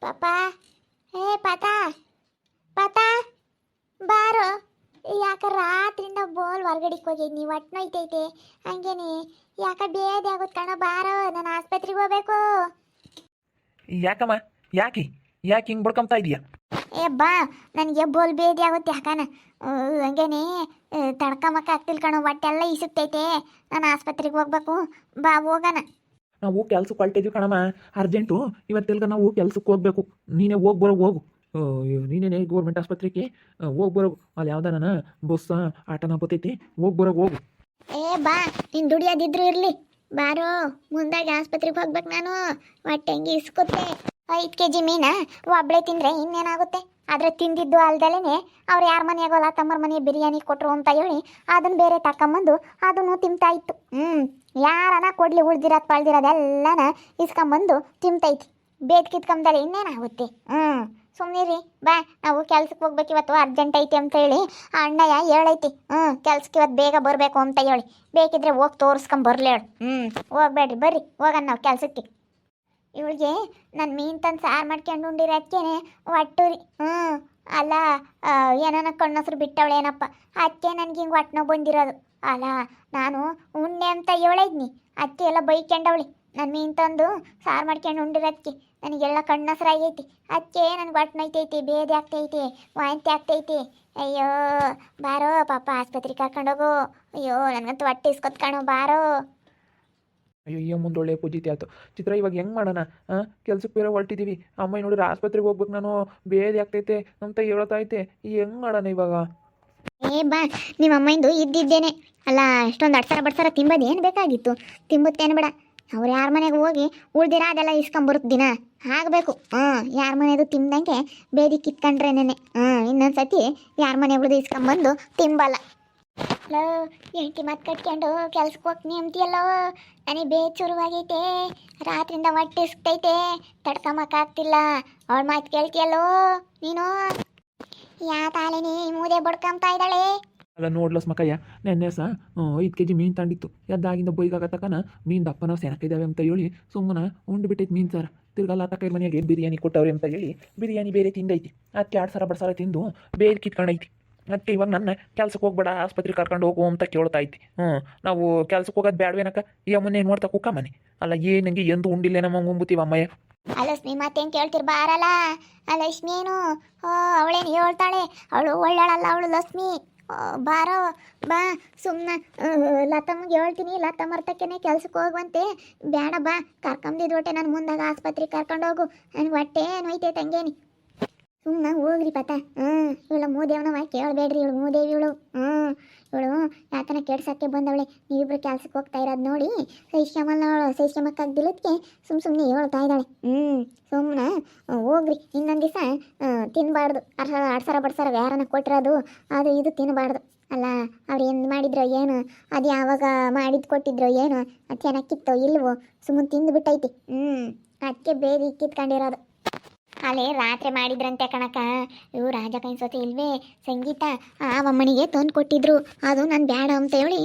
ಪಾಪ ಪಾತ ಪಾತ ಬಾರೋ. ಯಾಕ ರಾತ್ರಿಯಿಂದ ಬೋಲ್ ಹೊರ್ಗಡಿಗೆ ಹೋಗಿದ್ ನೀವು ಒಟ್ನೋಯ್ತೈತೆ ಹಂಗೇನೆ. ಯಾಕ ಬೇದಿ ಆಗುತ್ತೆ ಕಣ, ಬಾರೋ ನಾನು ಆಸ್ಪತ್ರೆಗೆ ಹೋಗ್ಬೇಕು. ಯಾಕಮ್ಮ? ಯಾಕೆ ಯಾಕೆ ಹಿಂಗೆ ಬಡ್ಕೊಂತ ಇದೀಯಾ? ಬಾ, ನನಗೆ ಬೋಲ್ ಬೇದಿ ಆಗುತ್ತೆ ಯಾಕನ. ಹಂಗೇನೆ ತಡ್ಕೊಂಬಕ್ಕ ಆಗ್ತಿಲ್ ಕಣೋ, ಹೊಟ್ಟೆಲ್ಲ ಇಸುತ್ತೈತೆ. ನಾನು ಆಸ್ಪತ್ರೆಗೆ ಹೋಗ್ಬೇಕು, ಬಾ ಹೋಗೋಣ. ನಾವು ಕೆಲ್ಸಕ್ಕೆ ಹೊಲ್ಟಿದ್ವಿ ಕಣಮ್ಮ, ಅರ್ಜೆಂಟು. ಇವತ್ತೆಲ್ಗ ನಾವು ಕೆಲ್ಸಕ್ಕೆ ಹೋಗ್ಬೇಕು. ನೀನೇ ಹೋಗಿ ಬರೋ ಹೋಗು. ನೀನೇನೆ ಗೌರ್ಮೆಂಟ್ ಆಸ್ಪತ್ರೆಗೆ ಹೋಗಿ ಬರೋ. ಅಲ್ಲಿ ಯಾವ್ದಾನ ಬಸ್ ಆಟೋನ ಬರ್ತೈತಿ, ಹೋಗಿ ಬರೋ ಹೋಗು. ಬಾ, ನೀನು ದುಡಿಯೋದಿದ್ರು ಇರಲಿ, ಬಾರೋ. ಮುಂದಾಗಿ ಆಸ್ಪತ್ರೆಗೆ ಹೋಗ್ಬೇಕು ನಾನು. ಹೊಟ್ಟೆ ಹೆಂಗೆ ಇಸ್ಕುತ್ತೆ. 5 kg ಮೀನ ಒಬ್ಬಳೆ ತಿಂದರೆ ಇನ್ನೇನಾಗುತ್ತೆ. ಆದರೆ ತಿಂದಿದ್ದು ಅಲ್ದಲೇ ಅವ್ರು ಯಾರ ಮನೆಯಾಗೋಲ್ಲ ತಮ್ಮರ ಮನೆ ಬಿರಿಯಾನಿ ಕೊಟ್ಟರು ಅಂತ ಹೇಳಿ ಅದನ್ನು ಬೇರೆ ತಕೊಂಬಂದು ಅದನ್ನು ತಿಂತಾ ಇತ್ತು. ಯಾರನ ಕೊಡ್ಲಿ, ಉಳ್ದಿರೋದು ಪಳ್ದಿರೋದೆಲ್ಲನ ಇಸ್ಕೊಂಬಂದು ತಿಂತೈತಿ. ಬೇದ್ ಕಿತ್ಕೊಂಬದಲ್ಲಿ ಇನ್ನೇನಾಗುತ್ತೆ. ಸುಮ್ಮನಿರಿ ಬಾ, ನಾವು ಕೆಲ್ಸಕ್ಕೆ ಹೋಗ್ಬೇಕು ಇವತ್ತು, ಅರ್ಜೆಂಟ್ ಐತಿ ಅಂತ ಹೇಳಿ ಆ ಅಣ್ಣಯ್ಯ ಹೇಳೈತಿ. ಕೆಲ್ಸಕ್ಕೆ ಇವತ್ತು ಬೇಗ ಬರಬೇಕು ಅಂತ ಹೇಳಿ. ಬೇಕಿದ್ರೆ ಹೋಗಿ ತೋರಿಸ್ಕೊಂಬರ್ಲಿ ಹೇಳು. ಹೋಗ್ಬೇಡ್ರಿ, ಬರ್ರಿ ಹೋಗೋಣ ನಾವು ಕೆಲ್ಸಕ್ಕೆ. ಇವಳಿಗೆ ನಾನು ಮೀನು ತಂದು ಸಾರು ಮಾಡ್ಕೊಂಡು ಉಂಡಿರೋದಕ್ಕೇನೆ ಹೊಟ್ಟುರಿ. ಅಲ್ಲ ಏನಾನ ಕಣ್ಣಸ್ರು ಬಿಟ್ಟವಳೇನಪ್ಪ, ಅದಕ್ಕೆ ನನಗೆ ಹಿಂಗೆ ಹೊಟ್ಟೆ ನೋವು ಬಂದಿರೋದು. ಅಲ್ಲ ನಾನು ಉಣ್ಣೆ ಅಂತ ಹೇಳಿದ್ನಿ, ಅದಕ್ಕೆ ಎಲ್ಲ ಬೈಕೊಂಡವಳಿ. ನಾನು ಮೀನು ತಂದು ಸಾರು ಮಾಡ್ಕೊಂಡು ಉಂಡಿರೋದಕ್ಕೆ ನನಗೆಲ್ಲ ಕಣ್ಣಸ್ರಾಗೈತಿ. ಅದಕ್ಕೆ ನನಗೆ ಹೊಟ್ಟೆ ನೋಯ್ತೈತಿ, ಬೇದಿ ಆಗ್ತೈತಿ, ವಾಂತಿ ಆಗ್ತೈತಿ. ಅಯ್ಯೋ ಬಾರೋ ಪಾಪ, ಆಸ್ಪತ್ರೆಗೆ ಕರ್ಕೊಂಡೋಗು. ಅಯ್ಯೋ ನನಗಂತೂ ಹೊಟ್ಟೆ ಇಸ್ಕೊತ್ ಕಾಣೋ, ಬಾರೋ. ಅಯ್ಯೋ ಮುಂದೊಳ್ಳೆ ಪೂಜಿತಿ ಆಯ್ತು. ಚಿತ್ರ ಇವಾಗ ಹೆಂಗೆ ಮಾಡೋಣ? ಕೆಲ್ಸಕ್ಕೆ ಬೇರೆ ಹೊಲ್ಟಿದ್ದೀವಿ. ಅಮ್ಮ ನೋಡಿದ್ರೆ ಆಸ್ಪತ್ರೆಗೆ ಹೋಗ್ಬೇಕು ನಾನು, ಬೇದಿ ಆಗ್ತೈತೆ ಅಂತ ಹೇಳ್ತೈತೆ. ಹೆಂಗೆ ಮಾಡೋಣ ಇವಾಗ? ಬಾ, ನಿಮ್ಮ ಅಮ್ಮಂದು ಇದ್ದಿದ್ದೇನೆ. ಅಲ್ಲ ಎಷ್ಟೊಂದು ಅಡ್ಸರ ಬಡ್ಸರ ತಿಂಬೋದು ಏನು ಬೇಕಾಗಿತ್ತು? ತಿಂಬುತ್ತೇನು ಬೇಡ. ಅವ್ರು ಯಾರ ಮನೆಗೆ ಹೋಗಿ ಉಳ್ದಿರ ಅದೆಲ್ಲ ಇಸ್ಕೊಂಬರುತ್ತೆ ದಿನ ಆಗಬೇಕು. ಯಾರ ಮನೆಯದು ತಿಂದಂಗೆ ಬೇದಿ ಕಿತ್ಕೊಂಡ್ರೇನೆ. ಇನ್ನೊಂದು ಸತಿ ಯಾರ ಮನೆ ಉಳ್ದು ಇಸ್ಕೊಂಬಂದು ತಿಂಬಲ್ಲ. ಹಲೋ ಎಂಟಿ ಮತ್ತೆ ಕಟ್ಕೊಂಡು ಕೆಲ್ಸಕ್ಕೆ ಹೋಗ್ತೀನಿ ಅಂತೀಯಲ್ಲೋ, ನನಗೆ ಬೇಚುರುವಾಗೈತೆ. ರಾತ್ರಿಯಿಂದ ಹೊಟ್ಟೆ ಇಸ್ಕೈತೆ, ತಡ್ಕೊಂಬಕ್ಕಾಗ್ತಿಲ್ಲ. ಅವಳ ಮಾತು ಕೇಳ್ತೀಯಲ್ಲೋ ನೀನು? ಯಾ ತಾಲೇನಿ ಮೂದೆ ಬಡ್ಕೊಂತ ಇದ್ದಾಳೆ. ಅಲ್ಲ ನೋಡ್ಲಸ್ ಮಕ್ಕಯ್ಯ, ನೆನ್ನೆ 5 kg ಮೀನು ತಂಡಿತ್ತು. ಎದ್ದಾಗಿಂದ ಬೈಗಾಗತ್ತಕನ ಮೀನು ದಪ್ಪನ ಸೆನಕಿದ್ದಾವೆ ಅಂತ ಹೇಳಿ ಸುಮ್ಮನೆ ಉಂಡು ಬಿಟ್ಟೈತಿ ಮೀನು ಸಾರ. ತಿರ್ಗಲ್ಲ ತಕ್ಕ ಮನೆಗೆ ಬಿರಿಯಾನಿ ಕೊಟ್ಟವ್ರೆ ಅಂತ ಹೇಳಿ ಬಿರಿಯಾನಿ ಬೇರೆ ತಿಂದೈತಿ. ಅದಕ್ಕೆ 2 ಸಲ ಬಡ್ಸರ ತಿಂದು ಬೇರೆ ಕಿತ್ಕೊಂಡೈತಿ. ಅದಕ್ಕೆ ಇವಾಗ ನನ್ನ ಕೆಲ್ಸಕ್ಕೆ ಹೋಗ್ಬೇಡ, ಆಸ್ಪತ್ರೆಗೆ ಕರ್ಕೊಂಡು ಹೋಗು ಅಂತ ಕೇಳ್ತಾ ಐತಿ. ನಾವು ಕೆಲ್ಸಕ್ಕೆ ಹೋಗೋದು ಬೇಡವೇನಕ್ಕ? ಈ ಅಮ್ಮನ ಏನು ಮಾಡ್ತಾ ಕುಕ್ಕ ಮನೆ ಅಲ್ಲ, ಏನಂಗೆ ಎಂದು ಉಂಡಿಲ್ಲ ನಮ್ಮ ಉಂಬುತ್ತೀವಿ ಅಮ್ಮಯ್ಯ. ಅಲಕ್ಷ್ಮಿ ಮತ್ತೇನು ಕೇಳ್ತಿರ್ ಬಾರಲ್ಲ. ಲಕ್ಷ್ಮಿ ಏನು ಅವಳೇನು ಹೇಳ್ತಾಳೆ? ಅವಳು ಒಳ್ಳೆಳಲ್ಲ, ಅವಳು ಲಕ್ಷ್ಮಿ. ಬಾರೋ ಬಾ, ಸುಮ್ಮನೆ ಲತಮ್ಮಗೆ ಹೇಳ್ತೀನಿ. ಲತಮ್ಮ ಅರ್ಥಕ್ಕೇನೆ ಕೆಲ್ಸಕ್ಕೆ ಹೋಗುವಂತೆ. ಬೇಡ ಬಾ, ಕರ್ಕೊಂಬಿದ್ದು ಹೊಟ್ಟೆ ನಾನು ಮುಂದಾಗ ಆಸ್ಪತ್ರೆಗೆ ಕರ್ಕೊಂಡು ಹೋಗು. ನನಗೆ ಹೊಟ್ಟೆ ನೋಯ್ತೈತೆ ಹಂಗೇನಿ. ಸುಮ್ಮನೆ ಹೋಗ್ರಿ ಪತ. ಇವಳು ಮೂದೇವನವ ಕೇಳಬೇಡ್ರಿ. ಇವಳು ಮೂದೇವಿ ಇವಳು. ಇವಳು ಯಾಕನ ಕೆಡ್ಸಕ್ಕೆ ಬಂದವಳೆ. ನೀವಿಬ್ರು ಕೆಲ್ಸಕ್ಕೆ ಹೋಗ್ತಾ ಇರೋದು ನೋಡಿ ಸೈಶ್ರಮಕ್ಕಾಗ್ದಿಲ್ಲದಕ್ಕೆ ಸುಮ್ಮನೆ ಹೇಳ್ತಾ ಇದ್ದಾಳೆ. ಸುಮ್ಮನೆ ಹೋಗ್ರಿ. ಇನ್ನೊಂದು ದಿವಸ ತಿನ್ನಬಾರ್ದು. ಅಡ್ಸರ ಬಡ್ಸರ ಯಾರನ್ನ ಕೊಟ್ಟಿರೋದು ಅದು ಇದು ತಿನ್ನಬಾರ್ದು. ಅಲ್ಲ ಅವ್ರು ಏನು ಮಾಡಿದ್ರೋ ಏನು, ಅದು ಯಾವಾಗ ಮಾಡಿದ್ದು ಕೊಟ್ಟಿದ್ರೋ ಏನು, ಅದು ಚೆನ್ನಾಗಿತ್ತೋ ಇಲ್ವೋ, ಸುಮ್ಮನೆ ತಿಂದುಬಿಟ್ಟೈತಿ. ಅದಕ್ಕೆ ಬೇರೆ ಕಿತ್ಕೊಂಡಿರೋದು. ಅಲ್ಲೇ ರಾತ್ರಿ ಮಾಡಿದ್ರಂತೆ ಕಣಕ. ಇವು ರಾಜ ಕೈನ್ಸೋತಿ ಇಲ್ವೇ ಸಂಗೀತ ಆ ಅಮ್ಮನಿಗೆ ತಂದು ಕೊಟ್ಟಿದ್ರು. ಅದು ನಾನು ಬೇಡ ಅಂತ ಹೇಳಿ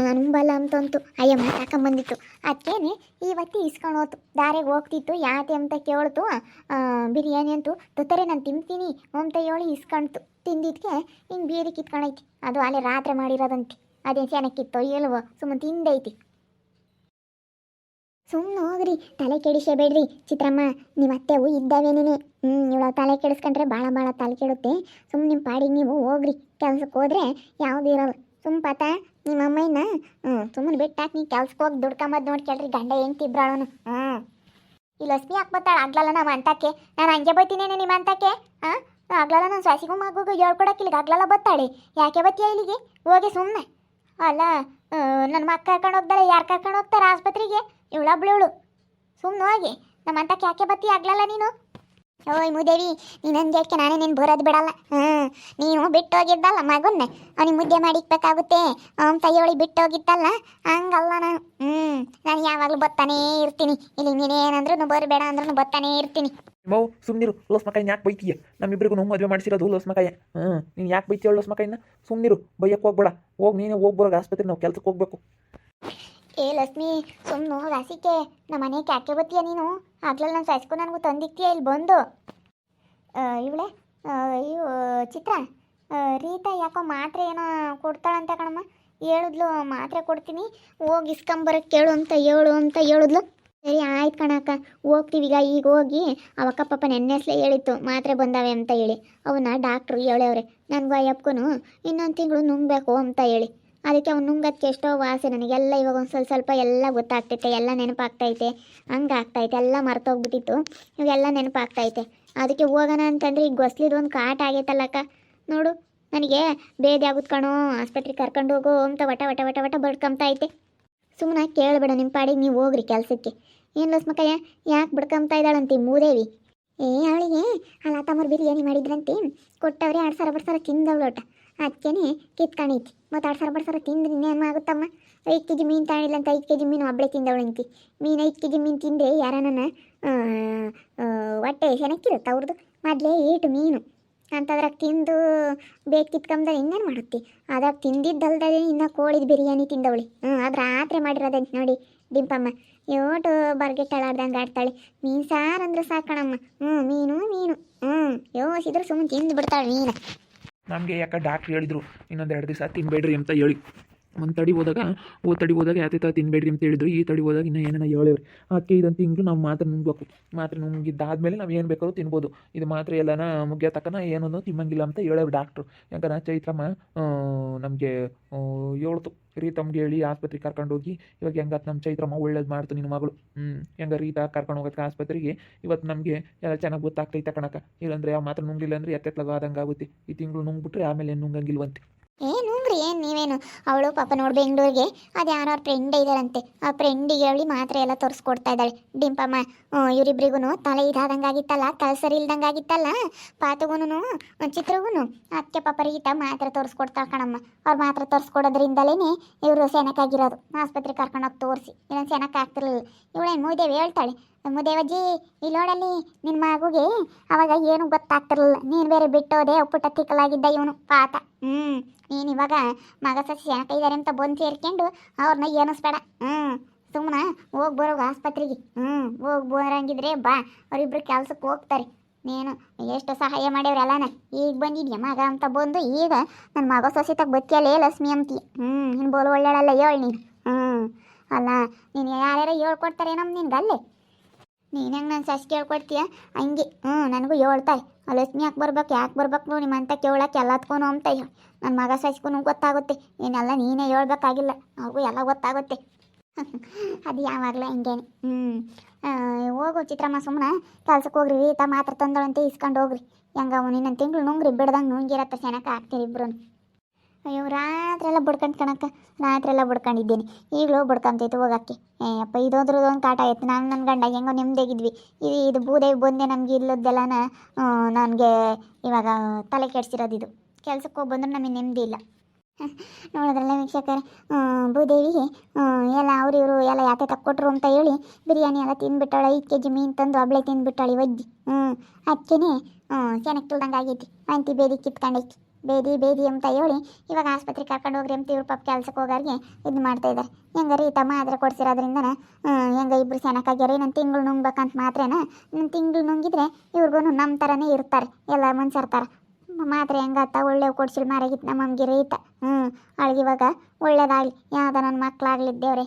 ನಾನು ಉಂಬಲ್ಲ ಅಂತಂತು. ಅಯ್ಯಮ್ಮ ತಕೊಂಬಂದಿತ್ತು. ಅದಕ್ಕೇನೆ ಇವತ್ತು ಇಸ್ಕೊಂಡು ಹೋತು. ದಾರಿಗೆ ಹೋಗ್ತಿತ್ತು, ಯಾತೆ ಅಂತ ಕೇಳ್ತು. ಬಿರಿಯಾನಿ ಅಂತೂ ತೊತ್ತರೆ ನಾನು ತಿಂತೀನಿ ಅಂತ ಹೇಳಿ ಇಸ್ಕೊಳ್ತು. ತಿಂದಿದ್ದಕ್ಕೆ ಹಿಂಗೆ ಬೀರಿ ಕಿತ್ಕೊಂಡೈತಿ. ಅದು ಅಲ್ಲೇ ರಾತ್ರಿ ಮಾಡಿರೋದಂತೆ. ಅದೇನು ಚೆನ್ನಾಗಿತ್ತೋ ಇಲ್ವೋ, ಸುಮ್ಮನೆ ತಿಂದೈತಿ. ಸುಮ್ಮನೆ ಹೋಗ್ರಿ, ತಲೆ ಕೆಡಿಸಬೇಡ್ರಿ. ಚಿತ್ರಮ್ಮ ನಿಮ್ಮ ಅತ್ತೆವು ಇದ್ದಾವೇನೇ. ಇವಳು ತಲೆ ಕೆಡಿಸ್ಕೊಂಡ್ರೆ ಭಾಳ ತಲೆ ಕೆಡುತ್ತೆ. ಸುಮ್ಮನೆ ನಿಮ್ಮ ಪಾಡಿಗೆ ನೀವು ಹೋಗ್ರಿ. ಕೆಲ್ಸಕ್ಕೆ ಹೋದ್ರೆ ಯಾವುದು ಇರೋಲ್ಲ. ಪಾತ ನಿಮ್ಮ ಅಮ್ಮಯ್ಯನ ಸುಮ್ಮನೆ ಬಿಟ್ಟಾಕಿ ನೀ ಕೆಲ್ಸಕ್ಕೆ ಹೋಗಿ ದುಡ್ಕೊಂಬದ್ ನೋಡ್ಕೇಳ್ರಿ. ಗಂಡ ಹೆಂಡ್ತಿಬ್ರಾಳನು. ಈ ಲಕ್ಷ್ಮಿ ಯಾಕೆ ಬರ್ತಾಳೆ? ಆಗ್ಲಲ್ಲ ನಾವು ಅಂತಕ್ಕೆ. ನಾನು ಹಂಗೆ ಬತ್ತೀನೇನೆ ನಿಮ್ಮ ಅಂತಕ್ಕೆ. ಆಗ್ಲಲ್ಲ ನಾನು ಸಸಿಗೂ ಮಗುಗೂ ಹೇಳ್ಕೊಡಕ್ಕೆ ಇಲ್ಲಿಗೆ ಆಗ್ಲಲ್ಲ ಬತ್ತಾಳೆ. ಯಾಕೆ ಬತ್ತೀಯ ಇಲ್ಲಿಗೆ? ಹೋಗಿ ಸುಮ್ಮನೆ. ಅಲ್ಲ ನನ್ನ ಮಕ್ಕ ಕರ್ಕೊಂಡು ಹೋಗ್ತಾರೆ. ಯಾರು ಕರ್ಕೊಂಡು ಹೋಗ್ತಾರೆ ಆಸ್ಪತ್ರೆಗೆ? ಇವಳು ಸುಮ್ಮನೆ ಹೋಗಿ. ನಮ್ಮ ಅಂತಕ್ಕೆ ಯಾಕೆ ಬತ್ತಿ ಆಗ್ಲಲ್ಲ ನೀನು? ಓಯ್ ಮುದೇವಿ, ನೀನಂದು ಯಾಕೆ ನಾನೇ ನೀನು ಬರೋದು ಬಿಡಲ್ಲ. ನೀನು ಬಿಟ್ಟು ಹೋಗಿದ್ದಲ್ಲ ಮಗನ್ನೇ, ಅವನಿಗೆ ಮುದ್ದೆ ಮಾಡಿಕ್ಬೇಕಾಗುತ್ತೆ ಅಂತ ಹೇಳಿ ಬಿಟ್ಟು ಹೋಗಿದ್ದಲ್ಲ. ಹಂಗಲ್ಲ ನಾನು ಯಾವಾಗಲೂ ಬತ್ತಾನೇ ಇರ್ತೀನಿ. ಇಲ್ಲಿ ನೀನೇನಂದ್ರೂ ಬರಬೇಡ ಅಂದ್ರೂ ಬತ್ತಾನೇ ಇರ್ತೀನಿ. ಮೌ ಸುಮ್ಮನಿರು. ಲೋಸ್ ಮಕಾಯಿನ ಯಾಕೆ ಬೈತೀಯ? ನಮ್ಮಿಬ್ಬರಿಗೂ ಮದುವೆ ಮಾಡಿಸಿರೋದು ಲೋಸ್ ಮಕಾಯ. ನೀನು ಯಾಕೆ ಬೈತೀಯ ಲೋಸ್ ಮಕಾಯಿನ? ಸುಮ್ಮನಿರು, ಬೈಯಕ್ಕೆ ಹೋಗ್ಬೇಡ. ಹೋಗಿ ನೀನೇ ಹೋಗ್ಬರೋಗ ಆಸ್ಪತ್ರೆ, ನಾವು ಕೆಲ್ಸಕ್ಕೆ ಹೋಗ್ಬೇಕು. ಏ ಲಕ್ಷ್ಮಿ ಸುಮ್ಮನೆ ಹೋಗಿ ಹಸಿಕೆ ನಮ್ಮ ಮನೆ ಕ್ಯಾಕೆ ಬತ್ತೀಯ ನೀನು ಆಗ್ಲಲ್ಲ ನಾನು ಸಾಯಿಸ್ಕೊ ನನಗೂ ತಂದಿಕ್ತೀಯ ಇಲ್ಲಿ ಬಂದು ಇವಳೆ ಇವು ಚಿತ್ರ ರೀತಾ ಯಾಕೋ ಮಾತ್ರೆ ಏನೋ ಕೊಡ್ತಾಳಂತೆ ಕಣಮ್ಮ ಹೇಳಿದ್ಲು ಮಾತ್ರೆ ಕೊಡ್ತೀನಿ ಹೋಗಿ ಇಸ್ಕೊಂಬರಕ್ಕೆ ಕೇಳು ಅಂತ ಹೇಳಿದ್ಲು ಸರಿ ಆಯ್ತು ಕಣಕ್ಕ ಹೋಗ್ತೀವಿ ಈಗ ಹೋಗಿ ಅವಕ್ಕ ಪಾಪ ನೆನ್ನೆಸ್ಲೇ ಹೇಳಿತ್ತು ಮಾತ್ರೆ ಬಂದಾವೆ ಅಂತ ಹೇಳಿ ಅವನ್ನ ಡಾಕ್ಟ್ರು ಹೇಳವ್ರೆ ನನಗೂ ಅಯ್ಯಪ್ಪನು ಇನ್ನೊಂದು ತಿಂಗಳು ನುಂಗಬೇಕು ಅಂತ ಹೇಳಿ ಅದಕ್ಕೆ ಅವ್ನು ನುಂಗಕ್ಕೆ ಎಷ್ಟೋ ವಾಸೆ ನನಗೆಲ್ಲ ಇವಾಗ ಒಂದು ಸ್ವಲ್ಪ ಎಲ್ಲ ಗೊತ್ತಾಗ್ತೈತೆ ಎಲ್ಲ ನೆನಪಾಗ್ತೈತೆ ಹಂಗೆ ಆಗ್ತೈತೆ ಎಲ್ಲ ಮರ್ತೋಗ್ಬಿಟ್ಟಿತ್ತು ಇವಾಗೆಲ್ಲ ನೆನಪಾಗ್ತೈತೆ ಅದಕ್ಕೆ ಹೋಗೋಣ ಅಂತಂದ್ರೆ ಈಗ ಗೊಸ್ಲಿದು ಒಂದು ಕಾಟ ಆಗೈತಲ್ಲಕ್ಕ ನೋಡು ನನಗೆ ಬೇದಿ ಆಗುತ್ತೆ ಕಣೋ ಆಸ್ಪತ್ರೆಗೆ ಕರ್ಕೊಂಡು ಹೋಗೋ ಅಂತ ವಟ ಬಡ್ಕೊಂತ ಐತೆ ಸುಮ್ಮನೆ ಕೇಳಬೇಡ ನಿಮ್ಮ ಪಾಡಿಗೆ ನೀವು ಹೋಗ್ರಿ ಕೆಲಸಕ್ಕೆ ಏನು ಲಸ್ಮಕ್ಕಯ್ಯ ಯಾಕೆ ಬಡ್ಕೊಂತ ಇದ್ದಾಳಂತೆ ಮೂದೇವಿ ಅವಳಿಗೆ ಅಲ್ಲ ತಮ್ಮರು ಬಿರಿಯಾನಿ ಮಾಡಿದ್ರಂತೆ ಕೊಟ್ಟವ್ರೆ 2,000 ಬಡ್ಸಾರ ತಿಂದವಳೋಟ ಅದಕ್ಕೇನೆ ಕಿತ್ಕೊಂಡೈತಿ ಮತ್ತು 2,000 ಬಡ್ಸಾರ ತಿಂದ್ರೆ ಇನ್ನೇನು ಆಗುತ್ತಮ್ಮ 5 kg ಮೀನು ತಾಣಿಲ್ಲ ಅಂತ 5 kg ಮೀನು ಒಬ್ಬಳೆ ತಿಂದವಳಂತಿ ಮೀನು 5 kg ಮೀನು ತಿಂದರೆ ಯಾರನ್ನ ಹೊಟ್ಟೆ ಸೆನಕ್ಕಿರುತ್ತೆ ಅವ್ರದ್ದು ಮೊದಲೇ ಏಟು ಮೀನು ಅಂತದ್ರಾಗ ತಿಂದು ಬೇಗ ಕಿತ್ಕೊಂಡ್ರೆ ಇನ್ನೇನು ಮಾಡುತ್ತೆ ಅದ್ರಾಗ ತಿಂದಿದ್ದಲ್ದೇ ಇನ್ನು ಕೋಳಿದ ಬಿರಿಯಾನಿ ತಿಂದವಳಿ ಅದು ರಾತ್ರಿ ಮಾಡಿರೋದಂತ ನೋಡಿ ಡಿಂಪಮ್ಮ ಯೋಟು ಬರ್ಗೆಟ್ಟಳಾಡ್ದಂಗೆ ಆಡ್ತಾಳೆ ಮೀನು ಸಾರು ಅಂದ್ರೆ ಸಾಕಣಮ್ಮ ಮೀನು ಯೋಸಿದ್ರು ಸುಮ್ಮನೆ ತಿಂದು ಬಿಡ್ತಾಳೆ ಮೀನು ನಮಗೆ ಯಾಕೆ ಡಾಕ್ಟ್ರ್ ಹೇಳಿದ್ರು ಇನ್ನೊಂದು 2 ದಿವಸ ತಿನ್ನಬೇಡ್ರಿ ಅಂತ ಹೇಳಿ ಒಂದು ತಡಿ ಹೋದಾಗ ಯಾವ ಥರ ತಿನ್ನಬೇಡ್ರಿ ಅಂತ ಹೇಳಿದ್ರು ಈ ತಡಿ ಹೋದಾಗ ಇನ್ನೂ ಏನೇನೋ ಹೇಳೇವ್ರಿ ಅದಕ್ಕೆ ಇದೊಂದು ತಿಂಗಳು ನಾವು ಮಾತ್ರ ನುಂಗ್ಬೇಕು ಮಾತ್ರ ನುಂಗಿದ್ದಾದ್ಮೇಲೆ ನಾವು ಏನು ಬೇಕಾದ್ರೂ ತಿನ್ಬೋದು ಇದು ಮಾತ್ರ ಎಲ್ಲನ ಮುಗಿಯೋ ತಕ್ಕನ ಏನೂ ತಿನ್ನಂಗಿಲ್ಲ ಅಂತ ಹೇಳೇವ್ರಿ ಡಾಕ್ಟ್ರು ಯಾಕಂದ್ರೆ ಚೈತ್ರಮ್ಮ ನಮಗೆ ಹೇಳ್ತು ರೀತಮ್ಗೆ ಹೇಳಿ ಆಸ್ಪತ್ರೆಗೆ ಕರ್ಕೊಂಡು ಹೋಗಿ ಇವಾಗ ಹೆಂಗತ್ತು ನಮ್ಮ ಚೈತ್ರಮ್ಮ ಒಳ್ಳೇದು ಮಾಡ್ತು ನಿನ್ನ ಮಗಳು ಹೆಂಗೆ ರೀತಾ ಕರ್ಕೊಂಡು ಹೋಗೋಕ್ಕೆ ಆಸ್ಪತ್ರೆಗೆ ಇವತ್ತು ನಮಗೆ ಎಲ್ಲ ಚೆನ್ನಾಗಿ ಗೊತ್ತಾಗ್ತೈತೆ ಕಣಕ ಇಲ್ಲಾಂದರೆ ಯಾವ ಮಾತ್ರ ನುಂಗಿಲ್ಲ ಅಂದರೆ ಎತ್ತೆತ್ಲಾಗ ಆಗುತ್ತೆ ಈ ತಿಂಗಳು ನುಂಗ್ಬಿಟ್ರೆ ಆಮೇಲೆ ಏನು ನುಂಗಂಗಿಲ್ವಂತೆ ನುಂಗ್ರಿ ಏನು ನೀವೇನು ಅವಳು ಪಾಪ ನೋಡಿ ಬೆಂಗಳೂರಿಗೆ ಅದು ಯಾರೋ ಫ್ರೆಂಡ್ ಇದ್ದಾರಂತೆ ಆ ಫ್ರೆಂಡಿಗೆ ಹೇಳಿ ಮಾತ್ರೆ ಎಲ್ಲ ತೋರಿಸ್ಕೊಡ್ತಾ ಇದ್ದಾಳೆ ಡಿಂಪಮ್ಮ ಇವರಿಬ್ರಿಗೂ ತಲೆ ಇದಾದಂಗಾಗಿತ್ತಲ್ಲ ತಲೆ ಸರಿ ಇಲ್ದಂಗಾಗಿತ್ತಲ್ಲ ಪಾತುಗುನು ಚಿತ್ರಗೂ ಅದಕ್ಕೆ ಪಾಪ ರೀತಾ ಮಾತ್ರೆ ತೋರಿಸ್ಕೊಡ್ತಾ ಕಣಮ್ಮ ಅವ್ರು ಮಾತ್ರೆ ತೋರಿಸ್ಕೊಡೋದ್ರಿಂದಲೇ ಇವರು ಸೆನಕ್ಕಾಗಿರೋದು ಆಸ್ಪತ್ರೆಗೆ ಕರ್ಕೊಂಡೋಗಿ ತೋರಿಸಿ ಇನ್ನೊಂದು ಸೆನಕ್ಕೆ ಆಗ್ತಿರ್ಲಿಲ್ಲ ಇವಳೇನು ಮೂದೇವಿ ಹೇಳ್ತಾಳೆ ಮುದೇವಜ್ಜಿ ಇಲ್ಲಿ ನೋಡಲ್ಲಿ ನಿನ್ನ ಮಗುಗೆ ಅವಾಗ ಏನು ಗೊತ್ತಾಗ್ತಿರ್ಲಿಲ್ಲ ನೀನು ಬೇರೆ ಬಿಟ್ಟೋದೆ ಉಪ್ಪುಟ ತಿಕ್ಕಲಾಗಿದ್ದ ಇವನು ಪಾತ ನೀನು ಇವಾಗ ಮಗ ಸಸಿ ಸೆನಕ ಇದ್ದಾರೆ ಅಂತ ಬಂದು ಸೇರ್ಕೊಂಡು ಅವ್ರನ್ನ ಏನಿಸ್ಬೇಡ ಸುಮ್ಮನೆ ಹೋಗಿ ಬರೋಗ ಆಸ್ಪತ್ರೆಗೆ ಹೋಗಿ ಬರಂಗಿದ್ರೆ ಬಾ ಅವರಿಬ್ರು ಕೆಲ್ಸಕ್ಕೆ ಹೋಗ್ತಾರೆ ನೀನು ಎಷ್ಟು ಸಹಾಯ ಮಾಡ್ಯವ್ರಲ್ಲನ ಈಗ ಬಂದಿದ್ಯಾ ಮಗ ಅಂತ ಬಂದು ಈಗ ನನ್ನ ಮಗ ಸೊಸೆ ತಗ ಬತ್ತಿಯಲ್ಲೇ ಲಕ್ಷ್ಮಿ ಅಂತೀಯ ನೀನು ಬೋಲು ಒಳ್ಳೆಯಲ್ಲ ಹೇಳಿ ನೀನು ಅಲ್ಲ ನೀನು ಯಾರ್ಯಾರ ಹೇಳ್ಕೊಡ್ತಾರೇನಮ್ಮ ನಿನ್ಗೆ ಅಲ್ಲೇ ನೀನು ಹೆಂಗೆ ನನ್ನ ಸಸಿ ಕೇಳ್ಕೊಡ್ತೀಯ ಹಂಗೆ ನನಗೂ ಹೇಳ್ತಾರೆ ಲಕ್ಷ್ಮಿ ಯಾಕೆ ಬರ್ಬೇಕು ನಿಮ್ಮ ಅಂತ ಕೇಳಕ್ಕೆ ಎಲ್ಲತ್ಕೂ ಅಂತ ಹೇಳಿ ನನ್ನ ಮಗ ಸಸಿಗೂ ಗೊತ್ತಾಗುತ್ತೆ ಏನೆಲ್ಲ ನೀನೇ ಹೇಳ್ಬೇಕಾಗಿಲ್ಲ ಅವ್ರಿಗೂ ಎಲ್ಲ ಗೊತ್ತಾಗುತ್ತೆ ಅದು ಯಾವಾಗಲೂ ಹಿಂಗೇನೆ ಹೋಗು ಚಿತ್ರಮ್ಮ ಸುಮ್ಮನೆ ಕೆಲ್ಸಕ್ಕೆ ಹೋಗ್ರಿ ರೀತಾ ಮಾತ್ರ ತಂದಳಂತೆ ಇಸ್ಕೊಂಡು ಹೋಗ್ರಿ ಹೆಂಗ ಇನ್ನೊಂದು ತಿಂಗಳು ನುಂಗ್ರಿ ಬಿಡ್ದಂಗೆ ನುಂಗಿರತ್ತ ಸೆನಕ ಆಗ್ತೀರಿ ಇಬ್ರು ಅಯ್ಯೋ ರಾತ್ರಿ ಎಲ್ಲ ಬಡ್ಕೊಂಡಿದ್ದೀನಿ ಈಗಲೂ ಬಡ್ಕೊಂತೈತೆ ಹೋಗಕ್ಕೆ ಅಪ್ಪ ಇದೊಂದ್ರದೊಂದು ಕಾಟ ಆಯ್ತು ನನ್ನ ಗಂಡ ಹೆಂಗೋ ನೆಮ್ಮದಿಗಿದ್ವಿ ಇದು ಭೂದೇವಿ ಬಂದೆ ನಮಗೆ ಇಲ್ಲದ್ದೆಲ್ಲನ ನನಗೆ ಇವಾಗ ತಲೆ ಕೆಡ್ಸಿರೋದು ಇದು ಕೆಲ್ಸಕ್ಕೆ ಹೋಗಿ ಬಂದ್ರೆ ನಮಗೆ ನೆಮ್ಮದಿ ಇಲ್ಲ ನೋಡಿದ್ರಲ್ಲ ವೀಕ್ಷಕರೇ ಭೂದೇವಿಗೆ ಎಲ್ಲ ಇವರು ಎಲ್ಲ ಯಾಕೆ ತಕ್ಕೊಟ್ರು ಅಂತ ಹೇಳಿ ಬಿರಿಯಾನಿ ಎಲ್ಲ ತಿಂದ್ಬಿಟ್ಟಾಳೆ 5 kg ಮೀನು ತಂದು ಒಬ್ಳೆ ತಿಂದ್ಬಿಟ್ಟಾಳೆ ಒಜ್ಜಿ ಅದಕ್ಕೇ ಚೆನ್ನಾಗಿ ತುಳ್ದಂಗೆ ಆಗೈತಿ ಅಂತಿ ಬೇದಿ ಕಿತ್ಕೊಂಡೈತಿ ಬೇದಿ ಅಂತ ಹೇಳಿ ಇವಾಗ ಆಸ್ಪತ್ರೆಗೆ ಕರ್ಕೊಂಡು ಹೋಗ್ರಿ ಅಂತ ಇವ್ರ ಪಾಪ ಕೆಲ್ಸಕ್ಕೆ ಹೋಗೋರಿಗೆ ಇದು ಮಾಡ್ತಾಯಿದ್ದಾರೆ ಹೆಂಗ ರೀತಾ ಮಾತ್ರೆ ಕೊಡ್ಸಿರೋದ್ರಿಂದ ಹೆಂಗ ಇಬ್ರು ಸೆನಕ್ಕಾಗ್ಯಾರ ನನ್ನ ತಿಂಗಳು ನುಂಗ್ಬೇಕಂತ ಮಾತ್ರೇನ ನನ್ನ ತಿಂಗಳು ನುಂಗಿದ್ರೆ ಇವ್ರಿಗೂ ನಮ್ಮ ಥರನೇ ಇರ್ತಾರೆ ಎಲ್ಲ ಮನ್ಸರ್ತಾರೆ ಮಾತ್ರೆ ಹೆಂಗತ್ತ ಒಳ್ಳೆ ಕೊಡ್ಸಿಲ್ ಮಾರಾಗಿತ್ತು ನಮ್ಮಮ್ಗೆ ರೀತಾ ಅವಳಿಗೆ ಇವಾಗ ಒಳ್ಳೇದಾಗಲಿ ಯಾವುದೋ ನನ್ನ ಮಕ್ಕಳಾಗ್ಲಿದ್ದೇವ್ರೆ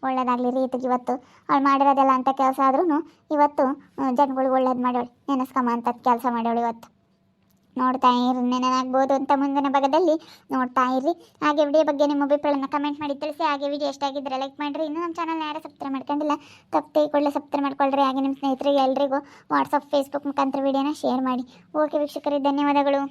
ಒಳ್ಳೇದಾಗಲಿ ರೀತಿಗೆ ಇವತ್ತು ಅವಳು ಮಾಡಿರೋದೆಲ್ಲ ಅಂತ ಕೆಲಸ ಆದ್ರೂ ಇವತ್ತು ಜನಗಳಿಗೆ ಒಳ್ಳೇದು ಮಾಡೋಳು ನೆನೆಸ್ಕೊಂಬ ಅಂತ ಕೆಲಸ ಮಾಡೋಳು ಇವತ್ತು ನೋಡ್ತಾ ಇರಿ ನೆನನಾಗ್ಬೋದು ಅಂತ ಮುಂದಿನ ಭಾಗದಲ್ಲಿ ನೋಡ್ತಾ ಇರಿ ಹಾಗೆ ವಿಡಿಯೋ ಬಗ್ಗೆ ನಿಮ್ಮ ಅಭಿಪ್ರಾಯನ ಕಮೆಂಟ್ ಮಾಡಿ ತಿಳಿಸಿ ಹಾಗೆ ವಿಡಿಯೋ ಎಷ್ಟಾಗಿದ್ದರೆ ಲೈಕ್ ಮಾಡಿರಿ ಇನ್ನೂ ನಮ್ಮ ಚಾನಲ್ನ ಯಾರು ಸಬ್ಸ್ಕ್ರೈಬ್ ಮಾಡ್ಕೊಂಡಿಲ್ಲ ತಪ್ಪದೆ ಸಬ್ಸ್ಕ್ರೈಬ್ ಮಾಡ್ಕೊಳ್ರಿ ಹಾಗೆ ನಿಮ್ಮ ಸ್ನೇಹಿತರಿಗೆ ಎಲ್ರಿಗೂ ವಾಟ್ಸಪ್ ಫೇಸ್ಬುಕ್ ಮುಖಾಂತರ ವಿಡಿಯೋನ ಶೇರ್ ಮಾಡಿ ಓಕೆ ವೀಕ್ಷಕರಿಗೆ ಧನ್ಯವಾದಗಳು.